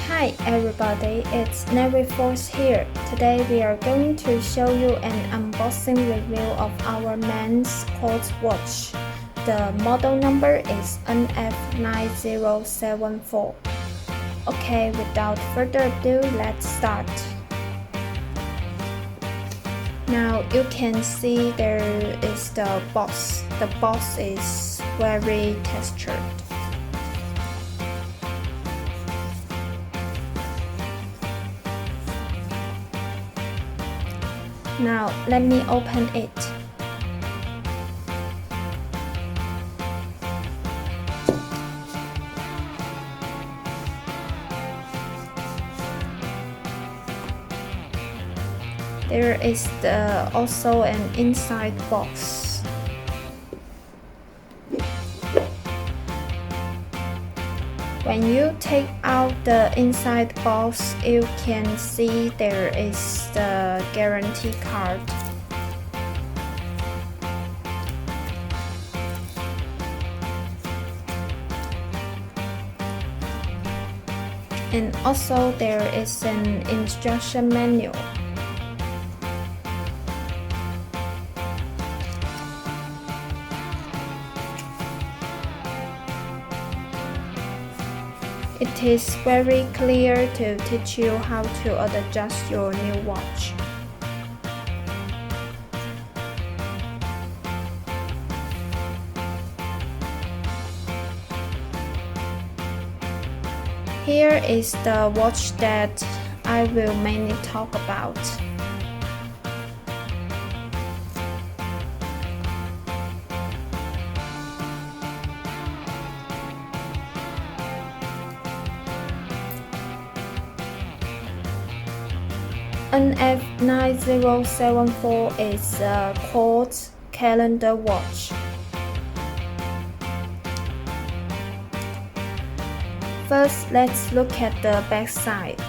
Hi everybody, it's NAVIFORCE here. Today we are going to show you an unboxing review of our men's Quartz watch. The model number is NF9074. Okay, without further ado, let's start. Now you can see there is the box. The box is very textured. Now let me open it. There is also an inside box. When you take out the inside box, you can see there is the guarantee card. And also there is an instruction manual. It is very clear to teach you how to adjust your new watch. Here is the watch that I will mainly talk about. NF9074 is a quartz calendar watch. First, let's look at the back side.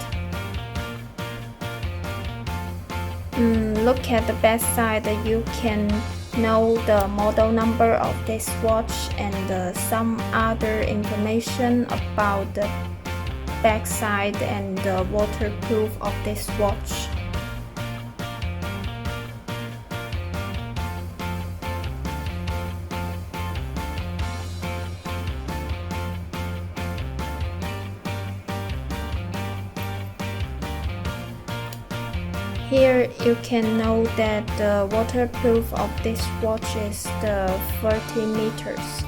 Look at the back side, you can know the model number of this watch and some other information about the back side and the waterproof of this watch. Here you can know that the waterproof of this watch is the 30 meters.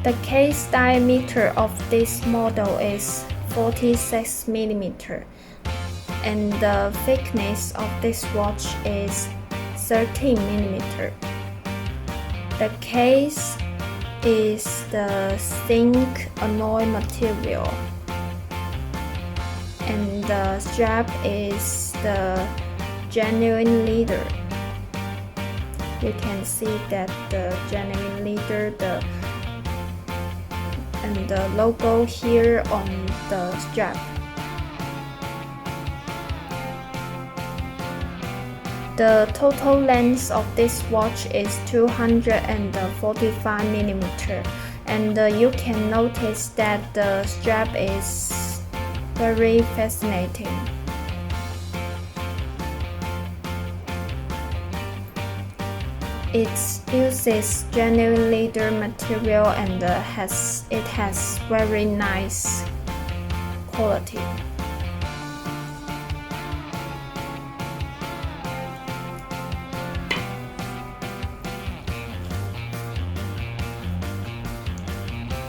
The case diameter of this model is 46 mm and the thickness of this watch is 13 mm. The case is the zinc alloy material and the strap is the genuine leather. You can see that the genuine leather and the logo here on the strap. The total length of this watch is 245 mm and you can notice that the strap is very fascinating. It uses genuine leather material and it has very nice quality.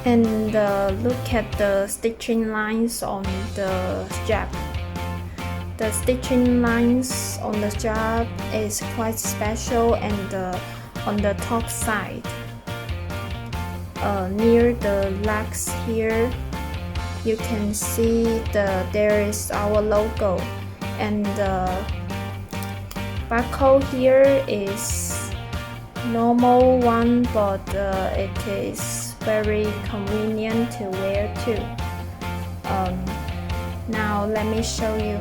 And look at the stitching lines on the strap. The stitching lines on the strap is quite special and on the top side, near the legs here, you can see there is our logo, and the barcode here is normal one, but it is very convenient to wear too. Now let me show you.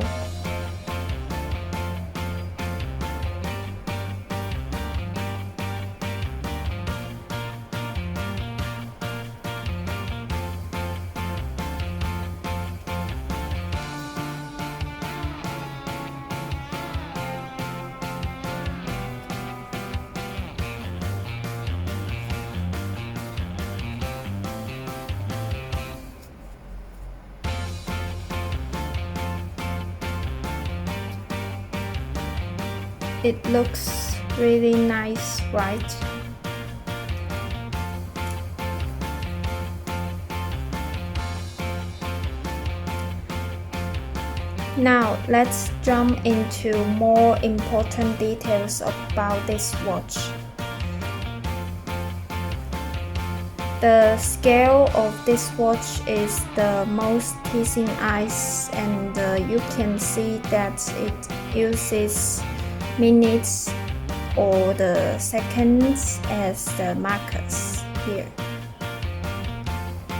It looks really nice, right? Now let's jump into more important details about this watch. The scale of this watch is the most teasing eyes, and you can see that it uses minutes or the seconds as the markers here.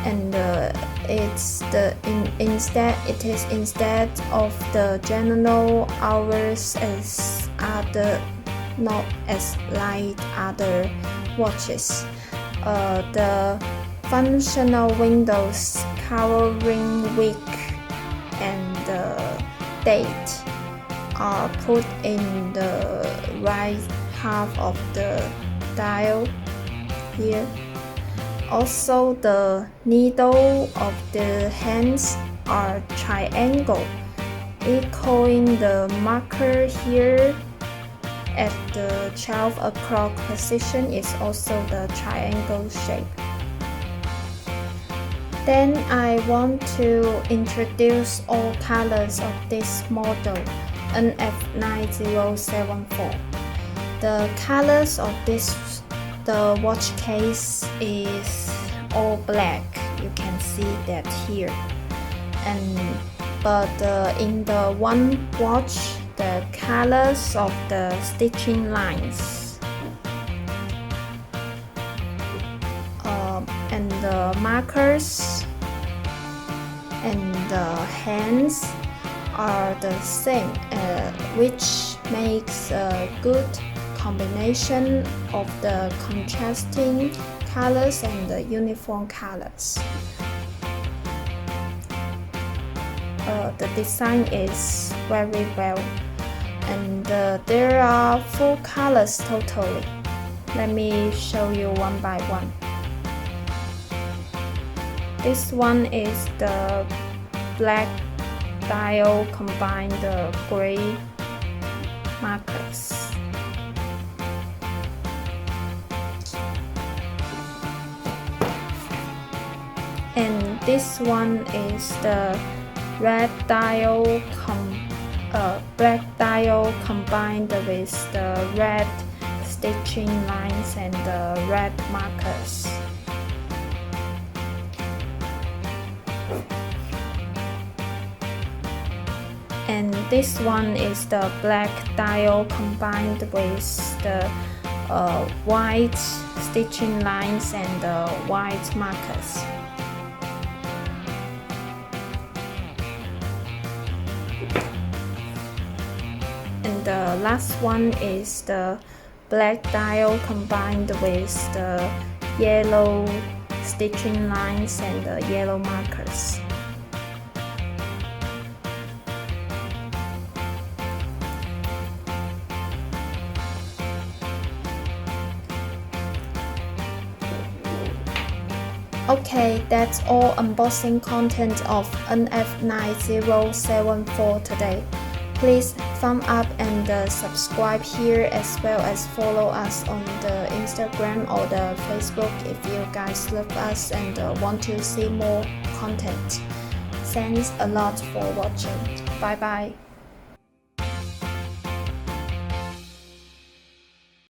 And it is instead of the general hours as not as like other watches. The functional windows covering week and date are put in the right half of the dial here. Also, the needle of the hands are triangle, echoing the marker here at the 12 o'clock position is also the triangle shape. Then I want to introduce all colors of this model, NF9074. The colors of the watch case is all black. You can see that here. But in the one watch, the colors of the stitching lines and the markers and the hands are the same, which makes a good combination of the contrasting colors and the uniform colors. The design is very well, and there are 4 colors totally. Let me show you one by one. This one is the black dial combined the gray markers. And this one is the red dial black dial combined with the red stitching lines and the red markers. And this one is the black dial combined with the white stitching lines and the white markers. And the last one is the black dial combined with the yellow stitching lines and the yellow markers. Okay, that's all unboxing content of NF9074 today. Please thumb up and subscribe here, as well as follow us on the Instagram or the Facebook if you guys love us and want to see more content. Thanks a lot for watching. Bye bye.